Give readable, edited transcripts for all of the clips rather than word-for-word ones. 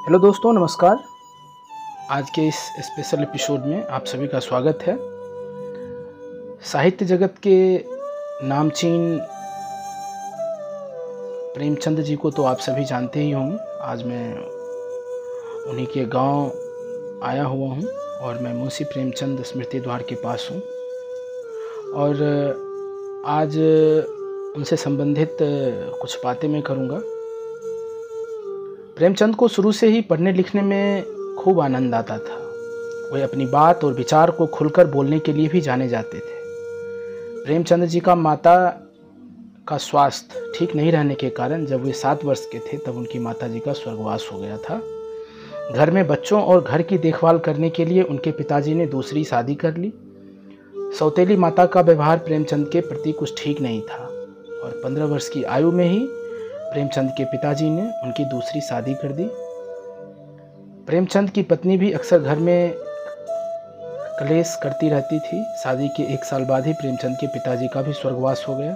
Hello दोस्तों, नमस्कार। आज के इस स्पेशल एपिसोड में आप सभी का स्वागत है। साहित्य जगत के नामचीन प्रेमचंद जी को तो आप सभी जानते ही होंगे। आज मैं उन्हीं के गांव आया हुआ हूं और मैं मुंशी प्रेमचंद स्मृति द्वार के पास हूं और आज उनसे संबंधित कुछ बातें मैं करूंगा। प्रेमचंद को शुरू से ही पढ़ने लिखने में खूब आनंद आता था। वे अपनी बात और विचार को खुलकर बोलने के लिए भी जाने जाते थे। प्रेमचंद जी का माता का स्वास्थ्य ठीक नहीं रहने के कारण जब वे 7 वर्ष के थे तब उनकी माता जी का स्वर्गवास हो गया था। घर में बच्चों और घर की देखभाल करने के लिए उनके पिताजी ने दूसरी शादी कर ली। सौतेली माता का व्यवहार प्रेमचंद के प्रति कुछ ठीक नहीं था और 15 वर्ष की आयु में ही प्रेमचंद के पिताजी ने उनकी दूसरी शादी कर दी। प्रेमचंद की पत्नी भी अक्सर घर में कलेश करती रहती थी। शादी के 1 साल बाद ही प्रेमचंद के पिताजी का भी स्वर्गवास हो गया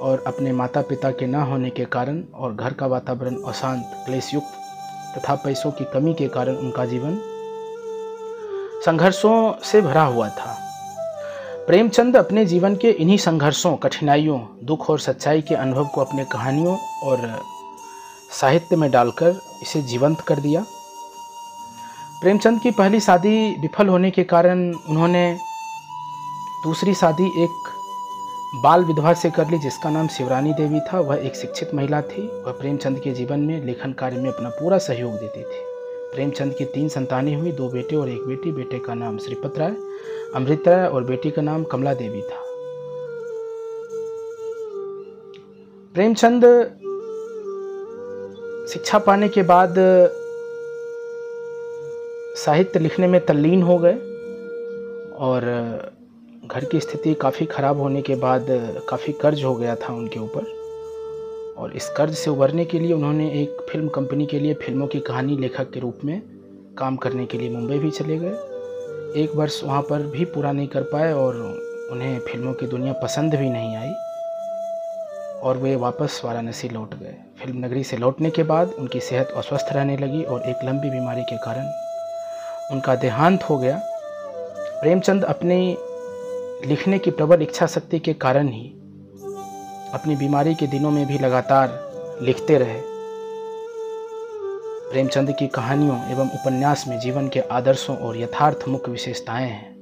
और अपने माता पिता के ना होने के कारण और घर का वातावरण अशांत, क्लेशयुक्त तथा पैसों की कमी के कारण उनका जीवन संघर्षों से भरा हुआ था। प्रेमचंद अपने जीवन के इन्हीं संघर्षों, कठिनाइयों, दुख और सच्चाई के अनुभव को अपने कहानियों और साहित्य में डालकर इसे जीवंत कर दिया। प्रेमचंद की पहली शादी विफल होने के कारण उन्होंने दूसरी शादी एक बाल विधवा से कर ली जिसका नाम शिवरानी देवी था। वह एक शिक्षित महिला थी। वह प्रेमचंद के जीवन में लेखन कार्य में अपना पूरा सहयोग देती थी। प्रेमचंद की 3 संतानें हुई, 2 बेटे और 1 बेटी। बेटे का नाम श्रीपत राय, अमृत राय और बेटी का नाम कमला देवी था। प्रेमचंद शिक्षा पाने के बाद साहित्य लिखने में तल्लीन हो गए और घर की स्थिति काफ़ी ख़राब होने के बाद काफ़ी कर्ज हो गया था उनके ऊपर और इस कर्ज से उबरने के लिए उन्होंने एक फिल्म कंपनी के लिए फिल्मों की कहानी लेखक के रूप में काम करने के लिए मुंबई भी चले गए। 1 वर्ष वहाँ पर भी पूरा नहीं कर पाए और उन्हें फिल्मों की दुनिया पसंद भी नहीं आई और वे वापस वाराणसी लौट गए। फिल्म नगरी से लौटने के बाद उनकी सेहत अस्वस्थ रहने लगी और एक लंबी बीमारी के कारण उनका देहांत हो गया। प्रेमचंद अपनी लिखने की प्रबल इच्छा शक्ति के कारण ही अपनी बीमारी के दिनों में भी लगातार लिखते रहे। प्रेमचंद की कहानियों एवं उपन्यास में जीवन के आदर्शों और यथार्थ मुख्य विशेषताएं हैं।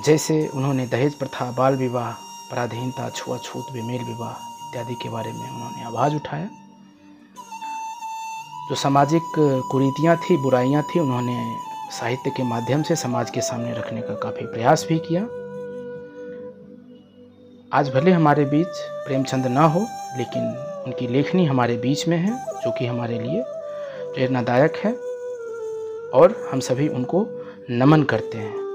जैसे उन्होंने दहेज प्रथा, बाल विवाह, पराधीनता, छुआछूत, बेमेल विवाह इत्यादि के बारे में उन्होंने आवाज़ उठाया। जो सामाजिक कुरीतियाँ थी, बुराइयाँ थी, उन्होंने साहित्य के माध्यम से समाज के सामने रखने का काफ़ी प्रयास भी किया। आज भले हमारे बीच प्रेमचंद ना हो लेकिन उनकी लेखनी हमारे बीच में है जो कि हमारे लिए प्रेरणादायक है और हम सभी उनको नमन करते हैं।